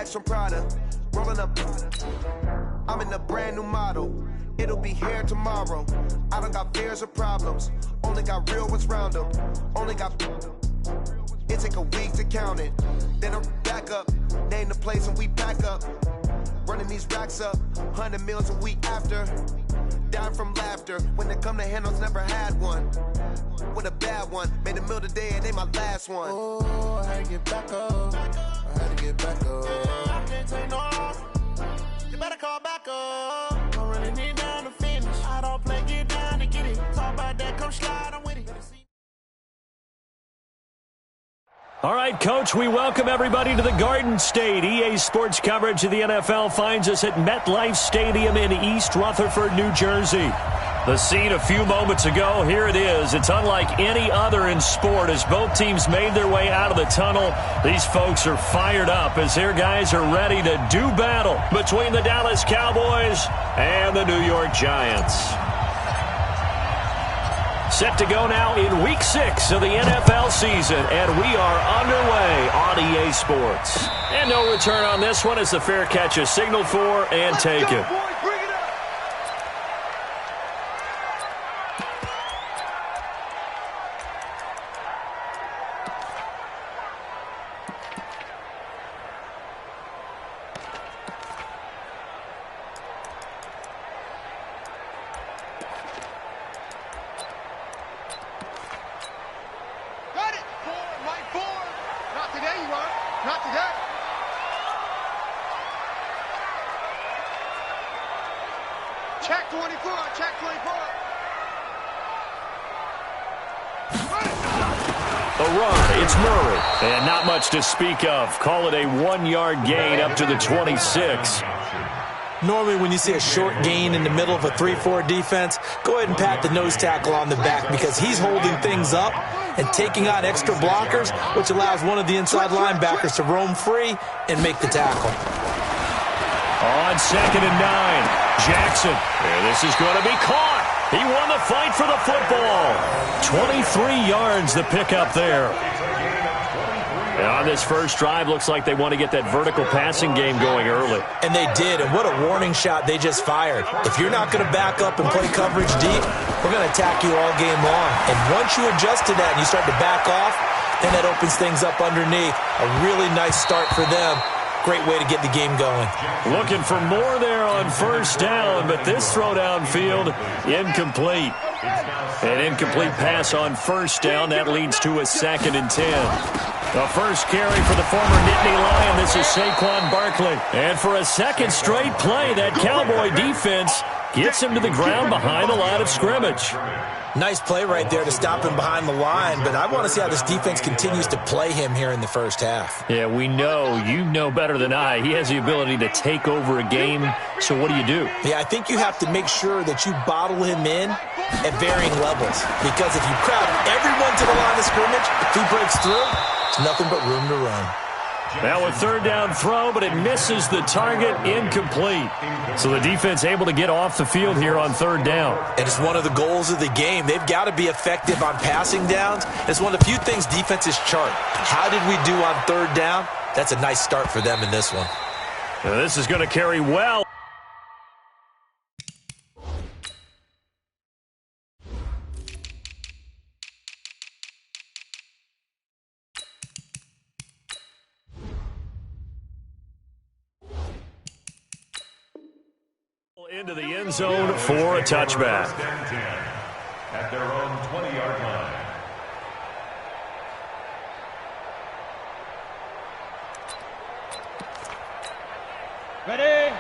bags from Prada, rolling up. I'm in a brand new model. It'll be here tomorrow. I don't got fears or problems. Only got real ones round them. Only got. It take a week to count it. Then I'm back up. Name the place and we back up. Running these racks up. 100 meals a week after. Dying from laughter. When it come to handles, never had one. With a bad one. Made a meal today and they my last one. Oh, I had to get back up. I had to get back up. I can't take no loss. You better call back up. Don't really need down to finish. I don't play, get down to get it. Talk about that, come slide, I'm with it. All right, Coach, we welcome everybody to the Garden State. EA Sports coverage of the NFL finds us at MetLife Stadium in East Rutherford, New Jersey. The scene a few moments ago, here it is. It's unlike any other in sport as both teams made their way out of the tunnel. These folks are fired up as their guys are ready to do battle between the Dallas Cowboys and the New York Giants. Set to go now in Week 6 of the NFL season, and we are underway on EA Sports. And no return on this one as the fair catch is signaled for and taken. Check 24, check 24. A run, it's Murray. And not much to speak of. Call it a 1-yard gain up to the 26. Normally when you see a short gain in the middle of a 3-4 defense, go ahead and pat the nose tackle on the back because he's holding things up and taking out extra blockers, which allows one of the inside linebackers to roam free and make the tackle. On 2nd and 9, Jackson. And this is going to be caught. He won the fight for the football. 23 yards the pickup there. And on this first drive, looks like they want to get that vertical passing game going early. And they did, and what a warning shot they just fired. If you're not going to back up and play coverage deep, we're going to attack you all game long. And once you adjust to that and you start to back off, then that opens things up underneath. A really nice start for them. Great way to get the game going. Looking for more there on first down, but this throw downfield, incomplete. An incomplete pass on first down. That leads to a 2nd and 10. The first carry for the former Nittany Lion. This is Saquon Barkley. And for a second straight play, that Cowboy defense gets him to the ground behind the line of scrimmage. Nice play right there to stop him behind the line, but I want to see how this defense continues to play him here in the first half. Yeah, we know. You know better than I. He has the ability to take over a game, so what do? Yeah, I think you have to make sure that you bottle him in at varying levels, because if you crowd everyone to the line of scrimmage, if he breaks through, it's nothing but room to run. Now a third down throw, but it misses the target, incomplete. So the defense able to get off the field here on third down. And it's one of the goals of the game. They've got to be effective on passing downs. It's one of the few things defenses chart. How did we do on third down? That's a nice start for them in this one. Now this is going to carry well. Into the end zone for a touchback. At their own 20-yard line. Ready?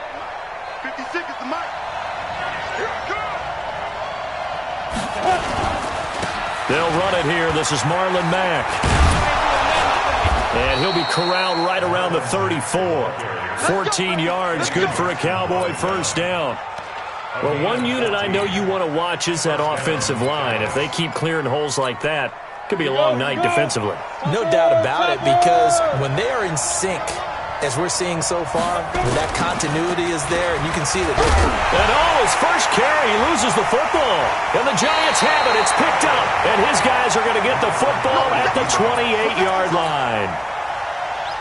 50 seconds to mark. Here it comes. They'll run it here. This is Marlon Mack. And he'll be corralled right around the 34. 14 yards, good for a Cowboy first down. Well, one unit I know you want to watch is that offensive line. If they keep clearing holes like that, it could be a long night defensively. No doubt about it, because when they are in sync, as we're seeing so far, when that continuity is there, and you can see that they're... And his first carry, he loses the football. And the Giants have it. It's picked up. And his guys are going to get the football at the 28-yard line.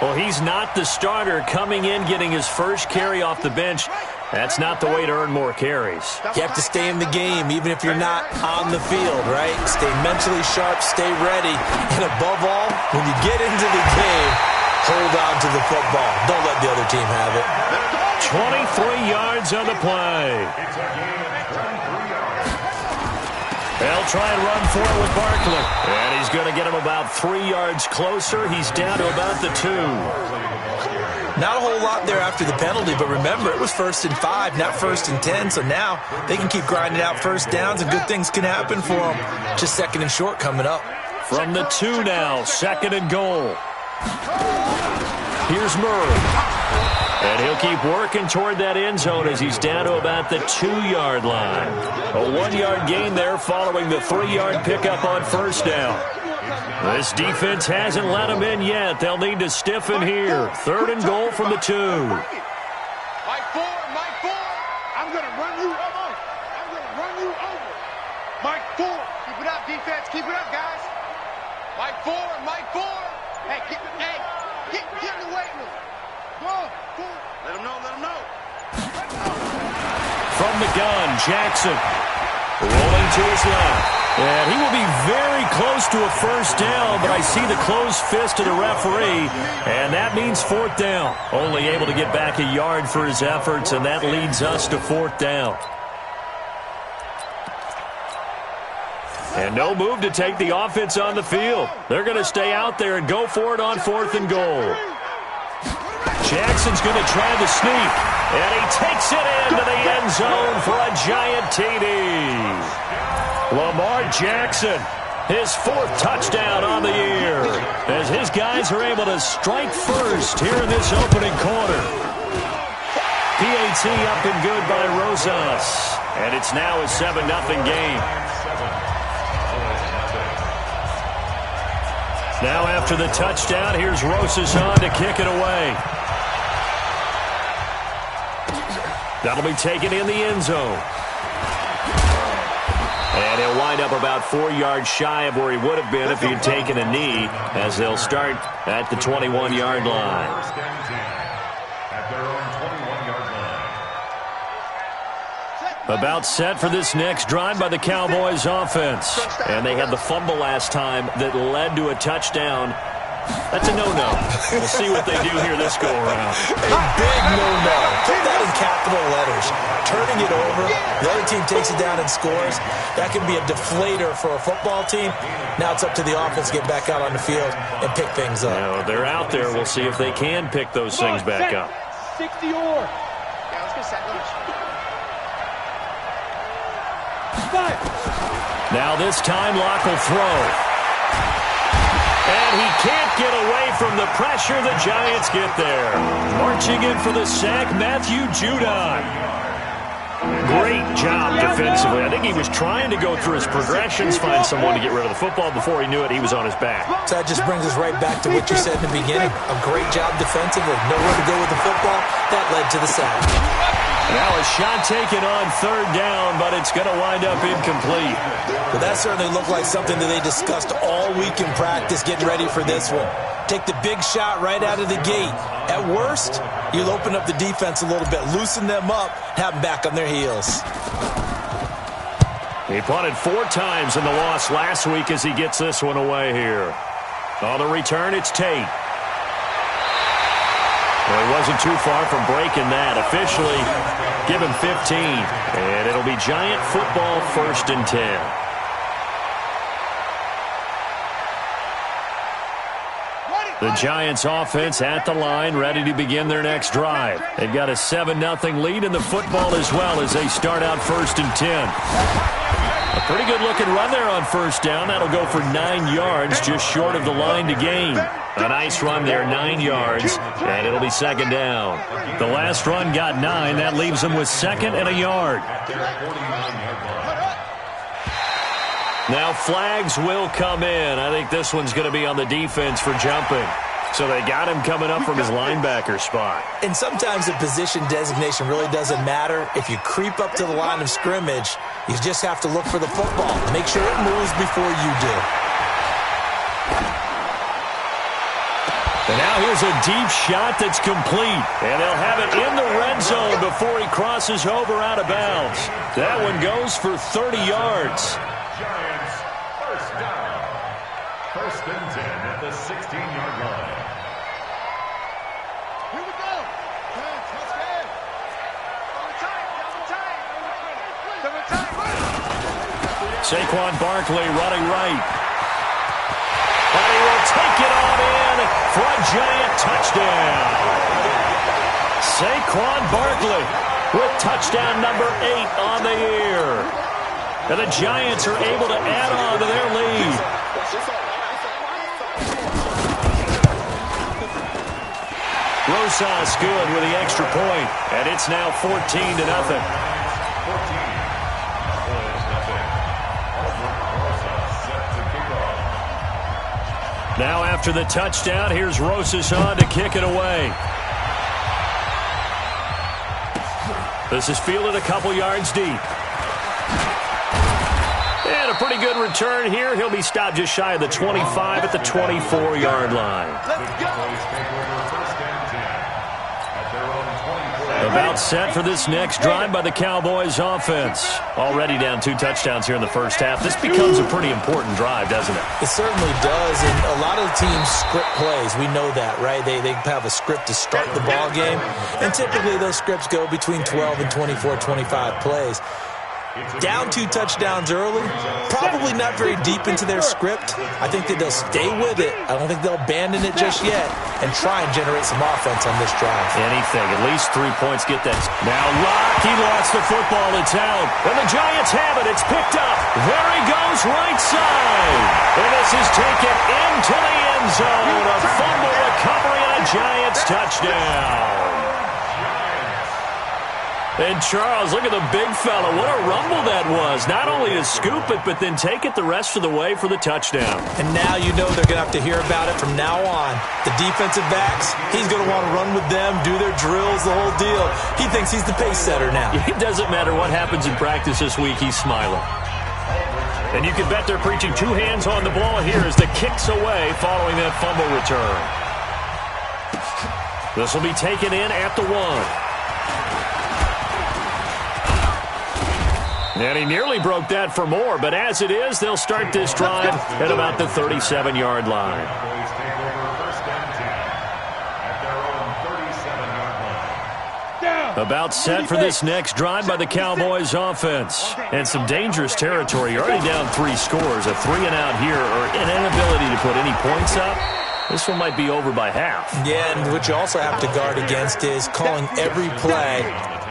Well, he's not the starter coming in, getting his first carry off the bench. That's not the way to earn more carries. You have to stay in the game, even if you're not on the field, right? Stay mentally sharp, stay ready, and above all, when you get into the game, hold on to the football. Don't let the other team have it. 23 yards on the play. They'll try and run for it with Barkley. And he's going to get him about 3 yards closer. He's down to about the 2. Not a whole lot there after the penalty, but remember, it was 1st and 5, not 1st and 10, so now they can keep grinding out first downs, and good things can happen for them. Just 2nd and short coming up. From the 2 now, 2nd and goal. Here's Murray. And he'll keep working toward that end zone as he's down to about the 2-yard line. A 1-yard gain there following the 3-yard pickup on first down. This defense hasn't let them in yet. They'll need to stiffen here. 3rd and goal from the 2. Mike 4, I'm going to run you over. I'm going to run you over. Mike 4. Keep it up, defense. Keep it up, guys. Mike 4. Hey, get in the weight room. Go on, 4. Let him know. From the gun, Jackson rolling to his left. And he will be very close to a first down, but I see the closed fist of the referee, and that means 4th down. Only able to get back a yard for his efforts, and that leads us to 4th down. And no move to take the offense on the field. They're going to stay out there and go for it on 4th and goal. Jackson's going to try the sneak, and he takes it into the end zone for a giant TD. Lamar Jackson, his 4th touchdown on the year, as his guys are able to strike first here in this opening quarter. PAT up and good by Rosas, and it's now a 7-0 game. Now after the touchdown, here's Rosas on to kick it away. That'll be taken in the end zone. And he'll wind up about 4 yards shy of where he would have been if he had taken a knee, as they'll start at the 21-yard line. About set for this next drive by the Cowboys offense. And they had the fumble last time that led to a touchdown. That's a no-no. We'll see what they do here this go-around. A big no-no. Put that in capital letters. Turning it over, the other team takes it down and scores. That can be a deflator for a football team. Now it's up to the offense to get back out on the field and pick things up. Now, they're out there. We'll see if they can pick those things back up. 60 or. Yeah, let's get set. Now this time, Locke will throw. And he can't get away from the pressure. The Giants get there. Marching in for the sack, Matthew Judon. Great job defensively. I think he was trying to go through his progressions, find someone to get rid of the football. Before he knew it, he was on his back. So that just brings us right back to what you said in the beginning. A great job defensively. Nowhere to go with the football. That led to the sack. Now a shot taken on 3rd down, but it's going to wind up incomplete. Well, that certainly looked like something that they discussed all week in practice, getting ready for this one. Take the big shot right out of the gate. At worst, you'll open up the defense a little bit, loosen them up, have them back on their heels. He punted 4 times in the loss last week as he gets this one away here. On the return, it's Tate. Well, he wasn't too far from breaking that. Officially, give him 15. And it'll be Giant football 1st and 10. The Giants offense at the line, ready to begin their next drive. They've got a 7-0 lead in the football as well as they start out 1st and 10. A pretty good-looking run there on first down. That'll go for 9 yards, just short of the line to gain. A nice run there, 9 yards, and it'll be 2nd down. The last run got 9. That leaves them with 2nd and a yard. Now flags will come in. I think this one's going to be on the defense for jumping. So they got him coming up from his linebacker spot. And sometimes the position designation really doesn't matter. If you creep up to the line of scrimmage, you just have to look for the football. Make sure it moves before you do. And now here's a deep shot that's complete. And they'll have it in the red zone before he crosses over out of bounds. That one goes for 30 yards. Giants, first down. First and 10 at the 16-yard line. Here we go. Let's go. Double time. Saquon Barkley running right. And he will take it on in for a Giant touchdown. Saquon Barkley with touchdown number 8 on the year. And the Giants are able to add on to their lead. Rosas good with the extra point, and it's now 14-0. Now after the touchdown, here's Rosas on to kick it away. This is fielded a couple yards deep. And a pretty good return here. He'll be stopped just shy of the 25 at the 24-yard line. Let's go. About set for this next drive by the Cowboys offense. Already down 2 touchdowns here in the first half. This becomes a pretty important drive, doesn't it? It certainly does, and a lot of the teams script plays. We know that, right? They have a script to start the ball game, and typically those scripts go between 12 and 24, 25 plays. Down 2 touchdowns early, probably not very deep into their script. I think that they'll stay with it. I don't think they'll abandon it just yet and try and generate some offense on this drive. Anything, at least 3 points, get that. Now Locke, he lost the football, it's out. And the Giants have it, it's picked up. There he goes, right side. And this is taken into the end zone. A fumble recovery and a Giants touchdown. And Charles, look at the big fella. What a rumble that was. Not only to scoop it, but then take it the rest of the way for the touchdown. And now you know they're going to have to hear about it from now on. The defensive backs, he's going to want to run with them, do their drills, the whole deal. He thinks he's the pace setter now. It doesn't matter what happens in practice this week, he's smiling. And you can bet they're preaching 2 hands on the ball here as the kick's away following that fumble return. This will be taken in at the 1. And he nearly broke that for more, but as it is, they'll start this drive at about the 37-yard line. About set for this next drive by the Cowboys offense. And some dangerous territory. You're already down 3 scores. A 3-and-out here, or an inability to put any points up. This one might be over by half. Yeah, and what you also have to guard against is calling every play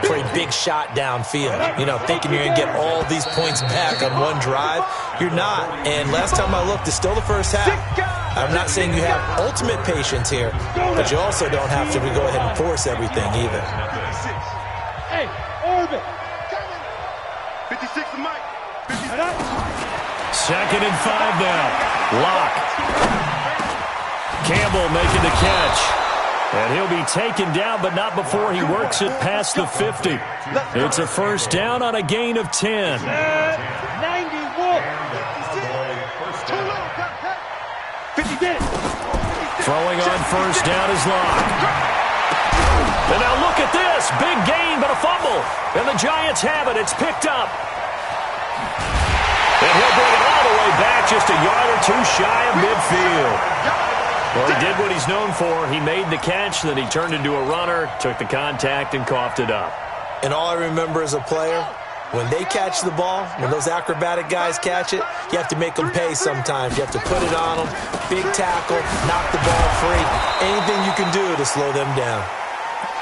for a big shot downfield. You know, thinking you're going to get all these points back on one drive. You're not. And last time I looked, it's still the first half. I'm not saying you have ultimate patience here, but you also don't have to go ahead and force everything either. Hey, orbit. 56 to Mike. 2nd and 5 now. Locke. Campbell making the catch. And he'll be taken down, but not before he works it past the 50. It's a first down on a gain of 10. 91. Throwing on first down is Locke. And now look at this. Big gain, but a fumble. And the Giants have it. It's picked up. And he'll bring it all the way back just a yard or 2 shy of midfield. Well, he did what he's known for. He made the catch, then he turned into a runner, took the contact, and coughed it up. And all I remember as a player, when they catch the ball, when those acrobatic guys catch it, you have to make them pay sometimes. You have to put it on them, big tackle, knock the ball free. Anything you can do to slow them down.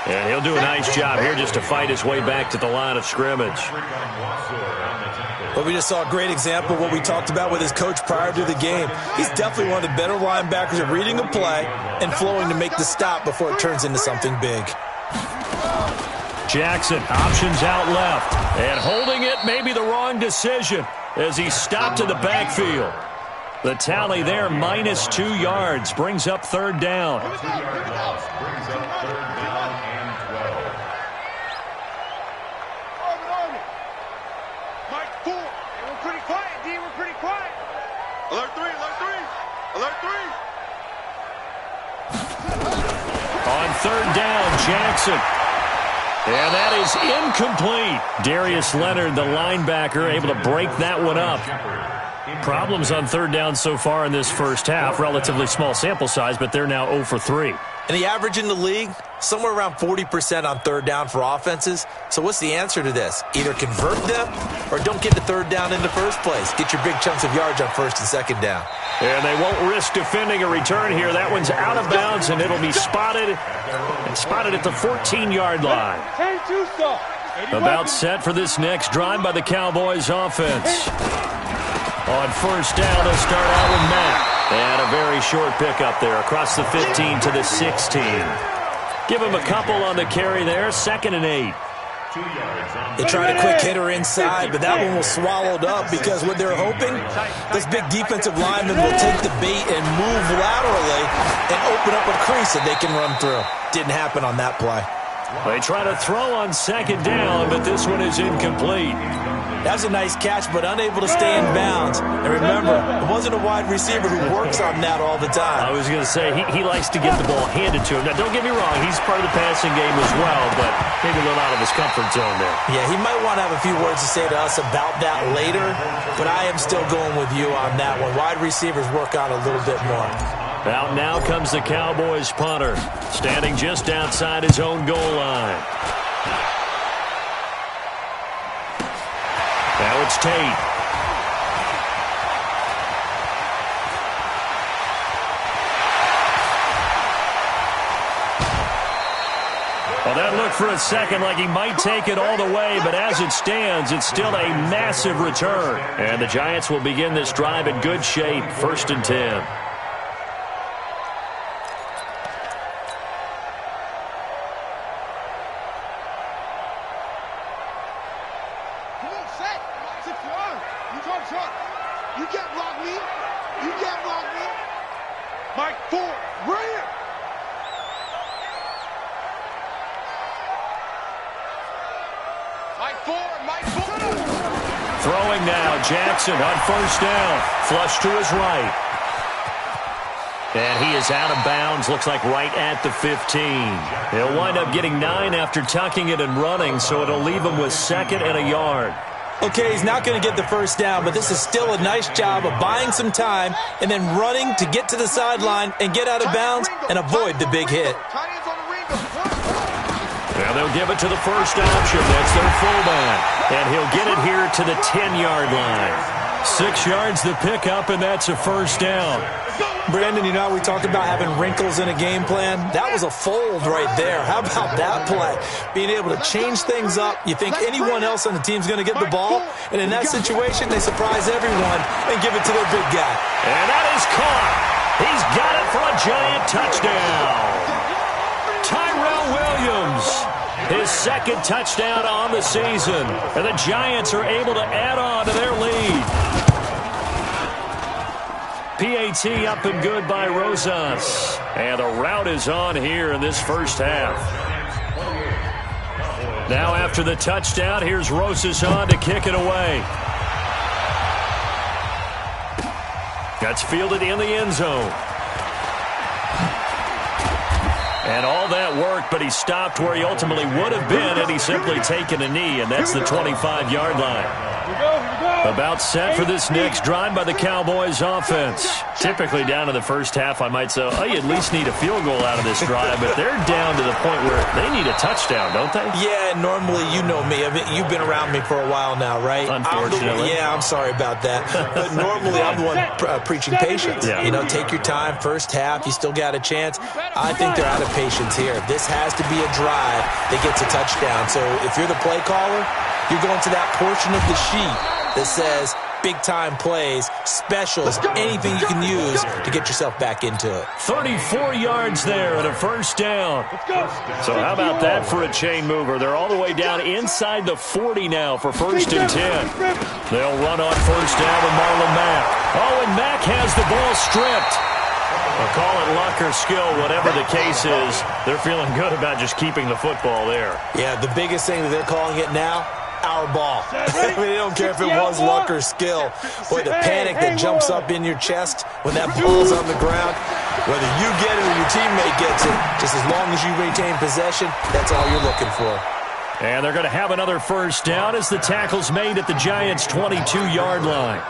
And he'll do a nice job here just to fight his way back to the line of scrimmage. But we just saw a great example of what we talked about with his coach prior to the game. He's definitely one of the better linebackers at reading a play and flowing to make the stop before it turns into something big. Jackson, options out left. And holding it may be the wrong decision as he stopped in the backfield. The tally there, minus 2 yards, brings up 3rd down. Alert 3, alert 3, alert 3. third down. Jackson. And that is incomplete. Darius Leonard, the linebacker, able to break that one up. Problems on third down so far in this first half. Relatively small sample size, but they're now 0 for 3. And the average in the league, somewhere around 40% on third down for offenses. So what's the answer to this? Either convert them or don't get to third down in the first place. Get your big chunks of yards on first and second down. And they won't risk defending a return here. That one's out of bounds, and it'll be spotted at the 14-yard line. About set for this next drive by the Cowboys offense. On first down, they'll start out with Matt. And a very short pickup there across the 15 to the 16. Give him a couple on the carry there. 2nd and 8. They tried a quick hitter inside, but that one was swallowed up because what they're hoping, those big defensive linemen will take the bait and move laterally and open up a crease that they can run through. Didn't happen on that play. They try to throw on 2nd down, but this one is incomplete. That was a nice catch, but unable to stay in bounds. And remember, it wasn't a wide receiver who works on that all the time. I was going to say, he likes to get the ball handed to him. Now, don't get me wrong, he's part of the passing game as well, but maybe a little out of his comfort zone there. Yeah, he might want to have a few words to say to us about that later, but I am still going with you on that one. Wide receivers work on a little bit more. Out now comes the Cowboys punter, standing just outside his own goal line. Now it's Tate. Well, that looked for a second like he might take it all the way, but as it stands, it's still a massive return. And the Giants will begin this drive in good shape, 1st and 10. You can't block me. You can't block me. Mike Ford, bring it. Mike Ford, Mike Ford. Throwing now, Jackson on first down. Flush to his right. And he is out of bounds, looks like right at the 15. He'll wind up getting 9 after tucking it and running, so it'll leave him with 2nd and a yard. Okay, he's not going to get the first down, but this is still a nice job of buying some time and then running to get to the sideline and get out of bounds and avoid the big hit. Now they'll give it to the first option. That's their fullback. And he'll get it here to the 10-yard line. 6 yards the pickup, and that's a first down. Brandon, you know how we talked about having wrinkles in a game plan? That was a fold right there. How about that play? Being able to change things up. You think anyone else on the team's going to get the ball, and in that situation, they surprise everyone and give it to their big guy. And that is caught. He's got it for a giant touchdown. Tyrell Williams, his 2nd touchdown on the season. And the Giants are able to add on to their lead. PAT up and good by Rosas. And the route is on here in this first half. Now after the touchdown, here's Rosas on to kick it away. That's fielded in the end zone. And all that worked, but he stopped where he ultimately would have been had he simply taken a knee, and that's the 25-yard line. About set for this next drive by the Cowboys offense. Typically down to the first half, I might say, oh, you at least need a field goal out of this drive, but they're down to the point where they need a touchdown, don't they? Yeah, normally, you know me. I mean, you've been around me for a while now, right? Unfortunately. I'm sorry about that. But normally, I'm the one preaching patience. Yeah. You know, take your time. First half, you still got a chance. I think they're out of patience here. This has to be a drive that gets a touchdown. So if you're the play caller, you're going to that portion of the sheet that says big-time plays, specials, anything you can use to get yourself back into it. 34 yards there and a first down. So how about that for a chain mover? They're all the way down inside the 40 now for 1st and 10. They'll run on first down with Marlon Mack. Oh, and Mack has the ball stripped. Well, call it luck or skill, whatever the case is. They're feeling good about just keeping the football there. Yeah, the biggest thing that they're calling it now, our ball. I mean, they don't care if it was luck or skill. Boy, the panic that jumps up in your chest when that ball's on the ground, whether you get it or your teammate gets it, just as long as you retain possession, that's all you're looking for. And they're going to have another first down as the tackle's made at the Giants' 22-yard line.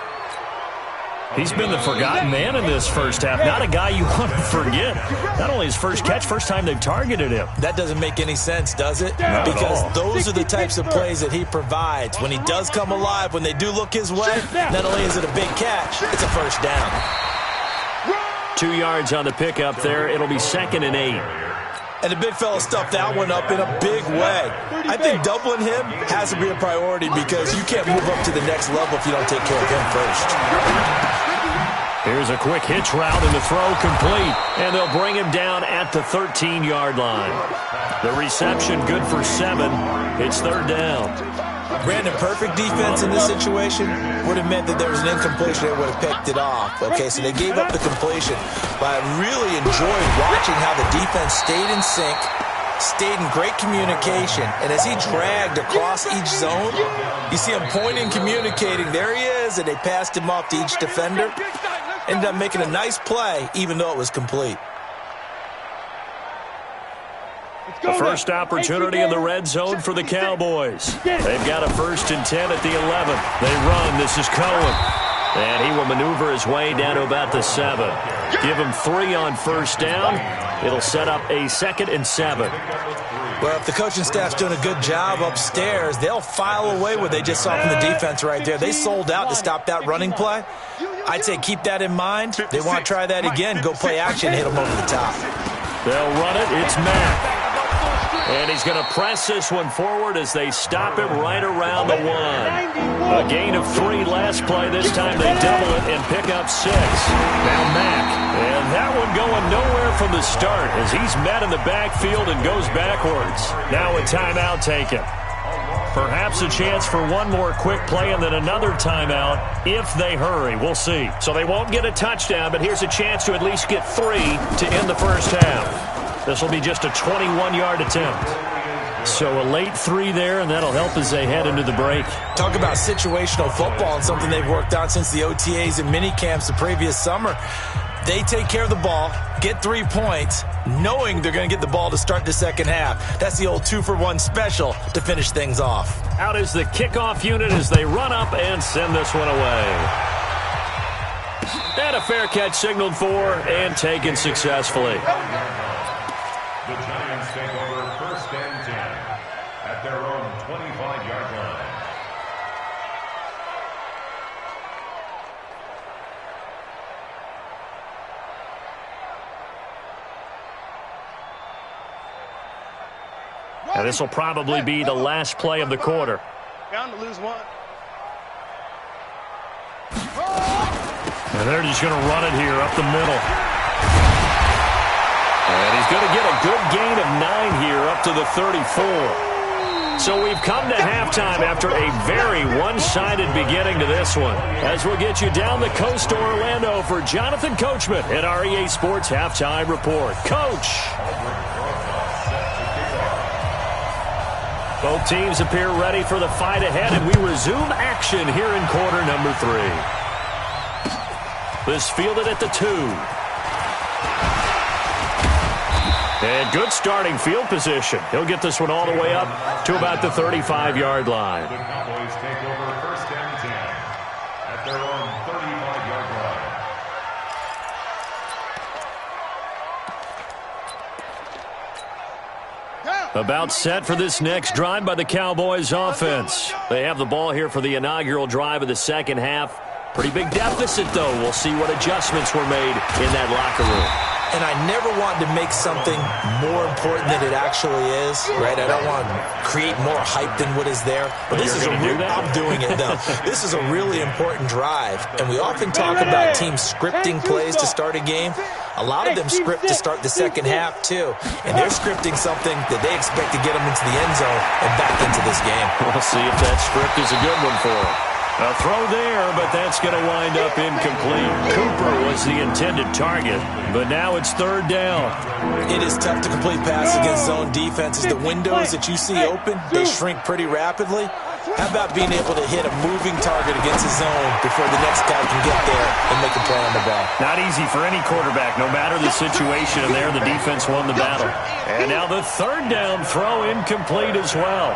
He's been the forgotten man in this first half. Not a guy you want to forget. Not only his first catch, first time they've targeted him. That doesn't make any sense, does it? Not because at all. Those are the types of plays that he provides. When he does come alive, when they do look his way, not only is it a big catch, it's a first down. 2 yards on the pickup there. It'll be 2nd and 8. And the big fella stuffed that one up in a big way. I think doubling him has to be a priority because you can't move up to the next level if you don't take care of him first. Here's a quick hitch route and the throw complete. And they'll bring him down at the 13-yard line. The reception good for 7. It's 3rd down. Brandon, perfect defense in this situation would have meant that there was an incompletion that would have picked it off. Okay, so they gave up the completion. But I really enjoyed watching how the defense stayed in sync, stayed in great communication, and as he dragged across each zone, you see him pointing, communicating. There he is, and they passed him off to each defender. Ended up making a nice play, even though it was complete. The first opportunity in the red zone for the Cowboys. They've got a 1st and 10 at the 11. They run. This is Cohen. And he will maneuver his way down to about the 7. Give him 3 on first down. It'll set up a 2nd and 7. Well, if the coaching staff's doing a good job upstairs, they'll file away what they just saw from the defense right there. They sold out to stop that running play. I'd say keep that in mind. They want to try that again. Go play action, hit them over the top. They'll run it. It's Mack. And he's going to press this one forward as they stop him right around the 1. A gain of 3 last play. This time they double it and pick up 6. Now Mack. And that one going nowhere from the start as he's met in the backfield and goes backwards. Now a timeout taken. Perhaps a chance for one more quick play and then another timeout if they hurry. We'll see. So they won't get a touchdown, but here's a chance to at least get 3 to end the first half. This will be just a 21-yard attempt. So a late 3 there, and that'll help as they head into the break. Talk about situational football and something they've worked on since the OTAs and mini camps the previous summer. They take care of the ball, get 3 points, knowing they're going to get the ball to start the second half. That's the old 2-for-1 special to finish things off. Out is the kickoff unit as they run up and send this one away. And a fair catch signaled for and taken successfully. The Giants take over 1st and 10 at their own 25-yard line. And this will probably be the last play of the quarter. Bound to lose 1. And they're just going to run it here up the middle. And he's going to get a good gain of 9 here up to the 34. So we've come to halftime after a very one-sided beginning to this one. As we'll get you down the coast to Orlando for Jonathan Coachman at our EA Sports Halftime Report. Coach! Both teams appear ready for the fight ahead, and we resume action here in quarter number 3. This fielded at the 2. And good starting field position. He'll get this one all the way up to about the 35-yard line. The Cowboys take over 1st and 10 at their own 35-yard line. About set for this next drive by the Cowboys offense. They have the ball here for the inaugural drive of the second half. Pretty big deficit, though. We'll see what adjustments were made in that locker room. And I never want to make something more important than it actually is, right? I don't want to create more hype than what is there. But this is I'm doing it, though. This is a really important drive. And we often talk about teams scripting plays to start a game. A lot of them script to start the second half, too. And they're scripting something that they expect to get them into the end zone and back into this game. We'll see if that script is a good one for them. A throw there, but that's going to wind up incomplete. Cooper was the intended target, but now it's 3rd down. It is tough to complete passes against zone defenses. The windows that you see open, they shrink pretty rapidly. How about being able to hit a moving target against his zone before the next guy can get there and make a play on the ball? Not easy for any quarterback, no matter the situation, and there the defense won the battle. And now the third down throw incomplete as well.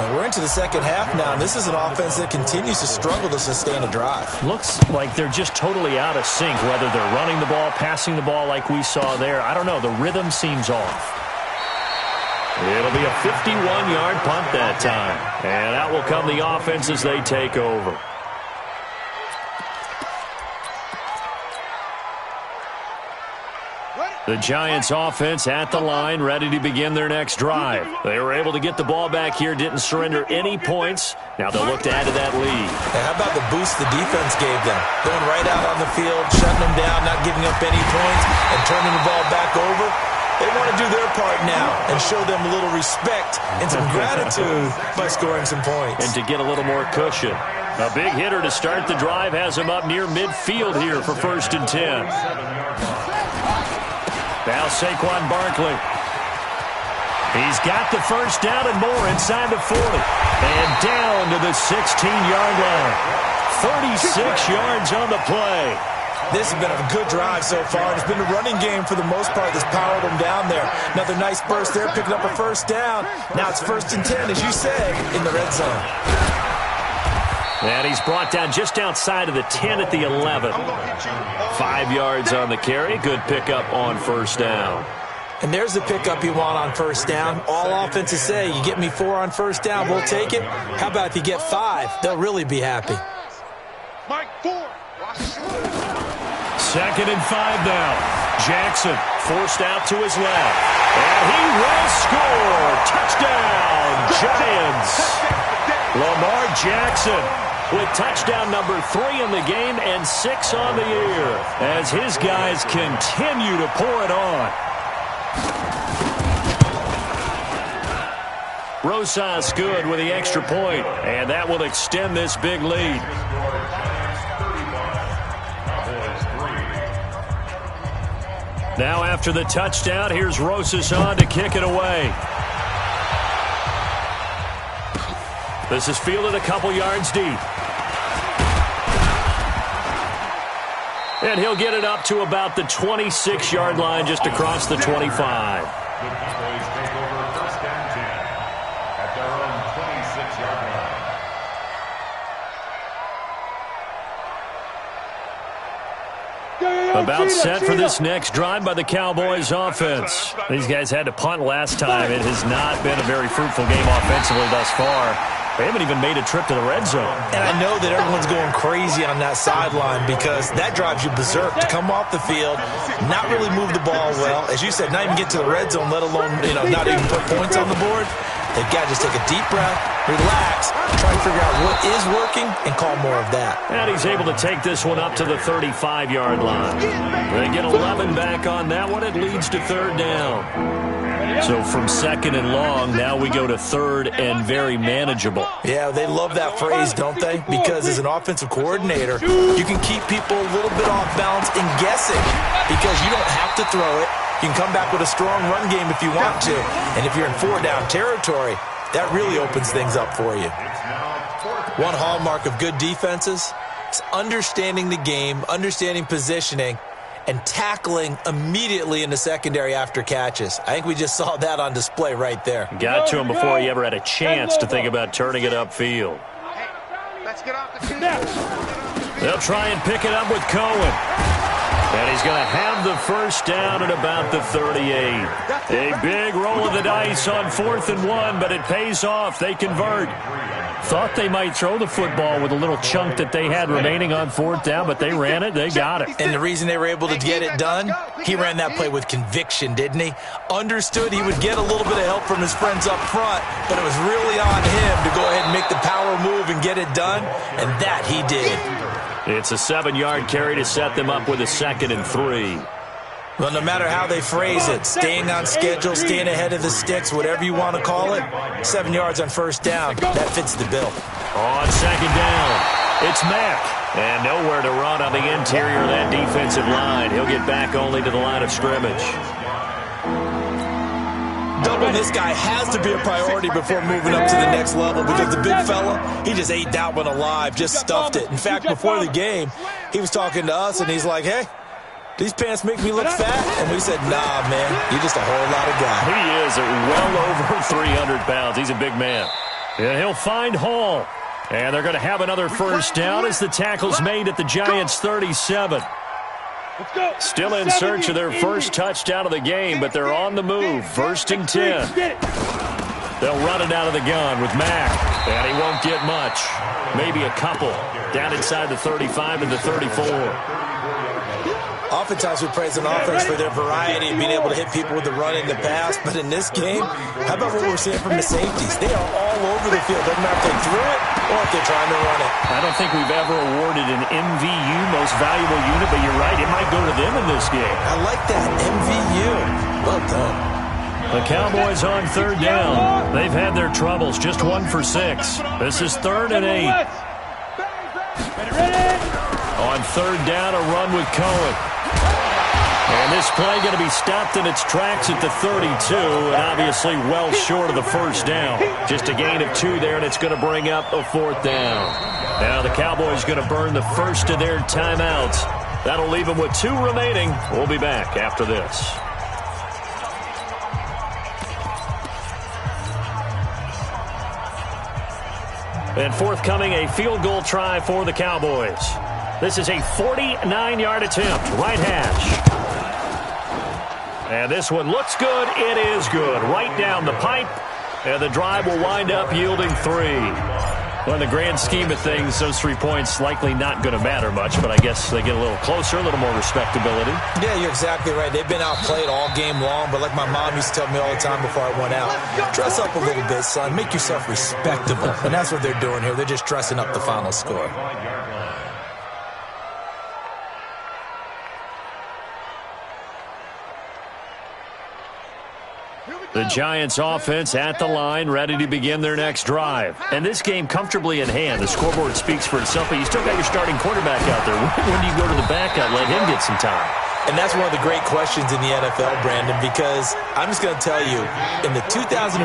And we're into the second half now, and this is an offense that continues to struggle to sustain a drive. Looks like they're just totally out of sync, whether they're running the ball, passing the ball like we saw there. I don't know. The rhythm seems off. It'll be a 51-yard punt that time. And out will come the offense as they take over. The Giants offense at the line, ready to begin their next drive. They were able to get the ball back here, didn't surrender any points. Now they'll look to add to that lead. And how about the boost the defense gave them? Going right out on the field, shutting them down, not giving up any points, and turning the ball back over. They want to do their part now and show them a little respect and some gratitude by scoring some points. And to get a little more cushion. A big hitter to start the drive has him up near midfield here for 1st and 10. Now Saquon Barkley. He's got the first down and more inside the 40. And down to the 16-yard line. 36 yards on the play. This has been a good drive so far. It's been a running game for the most part that's powered them down there. Another nice burst there, picking up a first down. Now it's 1st and 10, as you said, in the red zone. And he's brought down just outside of the 10 at the 11. 5 yards on the carry. Good pickup on 1st down. And there's the pickup you want on 1st down. All offenses say, you get me 4 on 1st down, we'll take it. How about if you get 5? They'll really be happy. Mike 4. 2nd and 5 now. Jackson forced out to his left. And he will score. Touchdown, Giants. Lamar Jackson with touchdown number 3 in the game and 6 on the year as his guys continue to pour it on. Rosas good with the extra point, and that will extend this big lead. Now after the touchdown, here's Rosas on to kick it away. This is fielded a couple yards deep. And he'll get it up to about the 26-yard line just across the 25. The Cowboys take over 1st and 10 at their own 26-yard line. About set for this next drive by the Cowboys offense. These guys had to punt last time. It has not been a very fruitful game offensively thus far. They haven't even made a trip to the red zone. And I know that everyone's going crazy on that sideline because that drives you berserk to come off the field, not really move the ball well. As you said, not even get to the red zone, let alone, not even put points on the board. They've got to just take a deep breath, relax, try to figure out what is working, and call more of that. And he's able to take this one up to the 35-yard line. They get 11 back on that one. It leads to 3rd down. So from 2nd and long, now we go to 3rd and very manageable. Yeah, they love that phrase, don't they? Because as an offensive coordinator, you can keep people a little bit off balance and guessing because you don't have to throw it. You can come back with a strong run game if you want to. And if you're in 4-down territory, that really opens things up for you. One hallmark of good defenses is understanding the game, understanding positioning, and tackling immediately in the secondary after catches. I think we just saw that on display right there. Got to him before he ever had a chance to think about turning it upfield. Hey, let's get off the field. They'll try and pick it up with Cohen. And he's going to have the first down at about the 38. A big roll of the dice on 4th and 1, but it pays off. They convert. Thought they might throw the football with a little chunk that they had remaining on 4th down, but they ran it. They got it. And the reason they were able to get it done, he ran that play with conviction, didn't he? Understood he would get a little bit of help from his friends up front, but it was really on him to go ahead and make the power move and get it done, and that he did. It's a 7-yard carry to set them up with a 2nd and 3. Well, no matter how they phrase it, staying on schedule, staying ahead of the sticks, whatever you want to call it, 7 yards on 1st down, that fits the bill. On 2nd down, it's Mack. And nowhere to run on the interior of that defensive line. He'll get back only to the line of scrimmage. Doubling this guy has to be a priority before moving up to the next level because the big fella, he just ate that one alive, just stuffed it. In fact, before the game, he was talking to us, and he's like, hey, these pants make me look fat? And we said, nah, man, you're just a whole lot of guy. He is well over 300 pounds. He's a big man. And he'll find Hall. And they're going to have another first down as the tackle's made at the Giants' 37. Still in search of their first touchdown of the game, but they're on the move. First and 10. They'll run it out of the gun with Mack. And he won't get much. Maybe a couple. Down inside the 35 and the 34. Oftentimes we praise an offense for their variety and being able to hit people with the run in the pass. But in this game, how about what we're seeing from the safeties? They are all over the field. Doesn't matter if they threw it or if they're trying to run it. I don't think we've ever awarded an MVU, most valuable unit, but you're right, it might go to them in this game. I like that, MVU. Well done. The Cowboys on third down. They've had their troubles, just 1 for 6. This is 3rd and 8. On third down, a run with Cohen. And this play going to be stopped in its tracks at the 32, and obviously well short of the first down. Just a gain of 2 there, and it's going to bring up a 4th down. Now the Cowboys going to burn the first of their timeouts. That'll leave them with 2 remaining. We'll be back after this. And forthcoming, a field goal try for the Cowboys. This is a 49-yard attempt, right hash. And this one looks good. It is good. Right down the pipe. And the drive will wind up yielding 3. Well, in the grand scheme of things, those 3 points likely not going to matter much, but I guess they get a little closer, a little more respectability. Yeah, you're exactly right. They've been outplayed all game long, but like my mom used to tell me all the time before I went out, dress up a little bit, son. Make yourself respectable. And that's what they're doing here. They're just dressing up the final score. The Giants offense at the line, ready to begin their next drive. And this game comfortably in hand. The scoreboard speaks for itself, but you still got your starting quarterback out there. When do you go to the backup, let him get some time? And that's one of the great questions in the NFL, Brandon, because I'm just going to tell you, in the 2015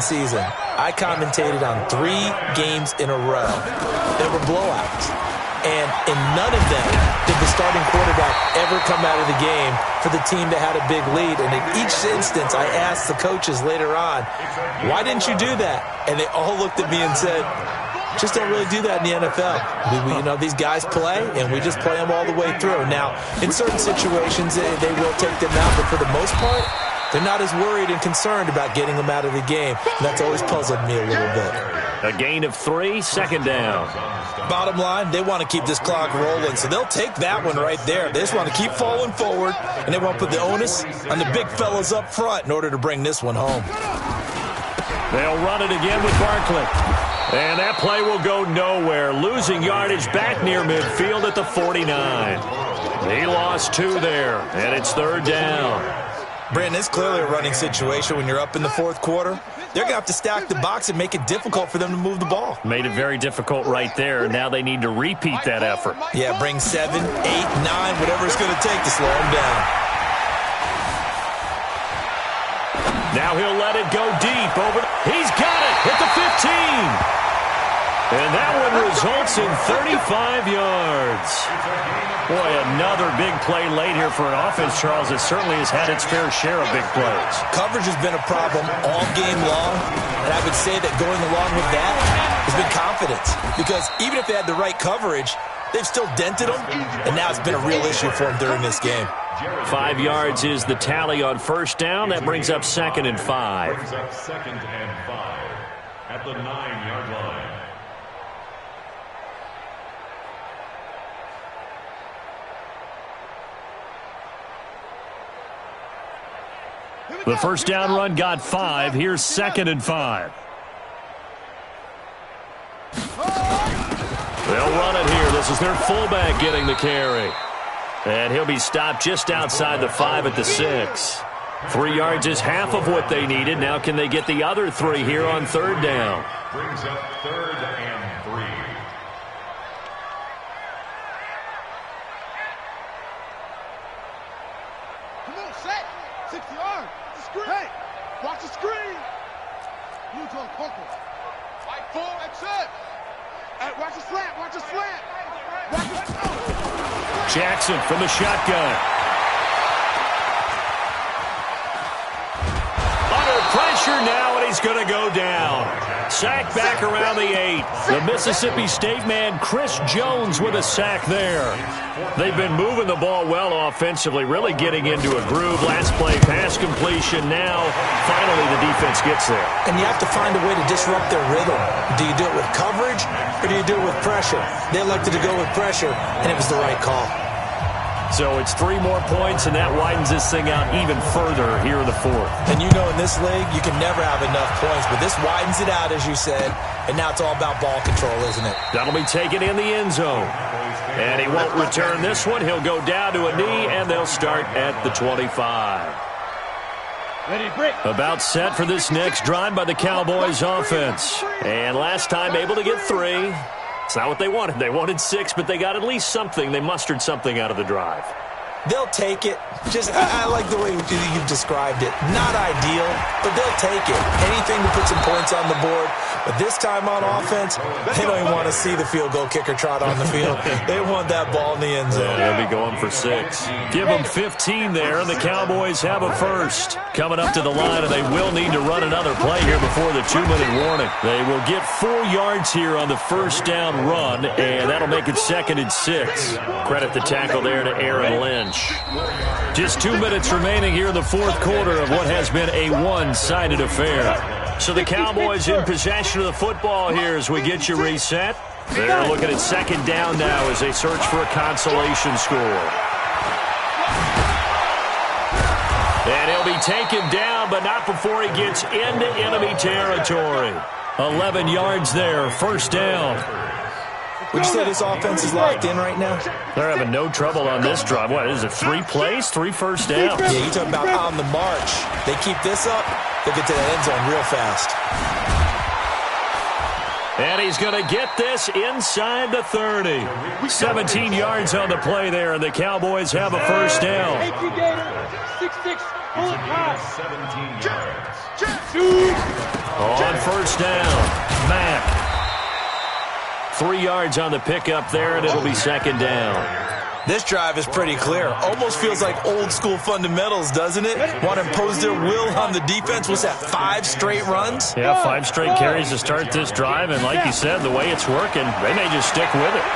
season, I commentated on 3 games in a row. They were blowouts. And in none of them did the starting quarterback ever come out of the game for the team that had a big lead. And in each instance, I asked the coaches later on, why didn't you do that? And they all looked at me and said, just don't really do that in the NFL. These guys play, and we just play them all the way through. Now, in certain situations, they will take them out, but for the most part, they're not as worried and concerned about getting them out of the game. And that's always puzzled me a little bit. A gain of 3, 2nd down. Bottom line, they want to keep this clock rolling, so they'll take that one right there. They just want to keep falling forward, and they want to put the onus on the big fellas up front in order to bring this one home. They'll run it again with Barkley. And that play will go nowhere. Losing yardage back near midfield at the 49. He lost 2 there, and it's 3rd down. Brandon, it's clearly a running situation when you're up in the 4th quarter. They're going to have to stack the box and make it difficult for them to move the ball. Made it very difficult right there. Now they need to repeat that effort. Yeah, bring 7, 8, 9, whatever it's going to take to slow them down. Now he'll let it go deep. He's got it at the 15. And that one results in 35 yards. Boy, another big play late here for an offense, Charles, that certainly has had its fair share of big plays. Coverage has been a problem all game long, and I would say that going along with that has been confidence. Because even if they had the right coverage, they've still dented them, and now it's been a real issue for them during this game. 5 yards is the tally on first down. That brings up 2nd and 5. Brings up 2nd and 5 at the 9-yard line. The first down run got 5. Here's 2nd and 5. They'll run it here. This is their fullback getting the carry. And he'll be stopped just outside the 5 at the 6. 3 yards is half of what they needed. Now can they get the other 3 here on 3rd down? Brings up 3rd and 3. Come on, set. 60 yards. Hey. Watch the screen. Neutral, Coco. White 4, that's it. Hey, watch the slant, watch the slant. Watch the Jackson from the shotgun. Under pressure now, and he's going to go down. Sack back around the 8. The Mississippi State man, Chris Jones, with a sack there. They've been moving the ball well offensively, really getting into a groove. Last play, pass completion. Now, finally, the defense gets there. And you have to find a way to disrupt their rhythm. Do you do it with coverage, or do you do it with pressure? They elected to go with pressure, and it was the right call. So it's 3 more points, and that widens this thing out even further here in the 4th. And you know in this league, you can never have enough points, but this widens it out, as you said, and now it's all about ball control, isn't it? That'll be taken in the end zone. And he won't return this one. He'll go down to a knee, and they'll start at the 25. Ready, break. About set for this next drive by the Cowboys offense. And last time able to get 3. It's not what they wanted. They wanted 6, but they got at least something. They mustered something out of the drive. They'll take it. I like the way you've described it. Not ideal, but they'll take it. Anything to put some points on the board. But this time on offense, they don't even want to see the field goal kicker trot on the field. They want that ball in the end zone. Yeah, they'll be going for 6. Give them 15 there, and the Cowboys have a first. Coming up to the line, and they will need to run another play here before the 2-minute warning. They will get 4 yards here on the first down run, and that'll make it 2nd and 6. Credit the tackle there to Aaron Lynch. Just 2 minutes remaining here in the 4th quarter of what has been a one-sided affair. So the Cowboys in possession of the football here as we get you reset. They're looking at 2nd down now as they search for a consolation score. And he'll be taken down, but not before he gets into enemy territory. 11 yards there, first down. Would you say this offense is locked in right now? They're having no trouble on this drive. What is it, 3 plays, 3 first downs? Yeah, you're talking about on the march. They keep this up, they'll get to the end zone real fast. And he's going to get this inside the 30. 17 yards on the play there, and the Cowboys have a first down. 6-6, pull it high. 17 yards. On first down, Mack. 3 yards on the pickup there, and it'll be 2nd down. This drive is pretty clear. Almost feels like old-school fundamentals, doesn't it? Want to impose their will on the defense. What's that, 5 straight runs? Yeah, 5 straight carries to start this drive, and like you said, the way it's working, they may just stick with it.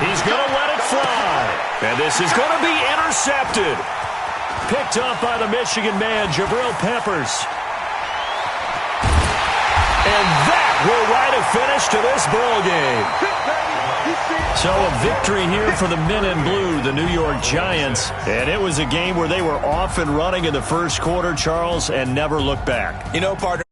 He's going to let it fly, and this is going to be intercepted. Picked up by the Michigan man, Jabril Peppers. And that will write a finish to this ball game. So a victory here for the men in blue, the New York Giants. And it was a game where they were off and running in the first quarter, Charles, and never looked back. You know, partner.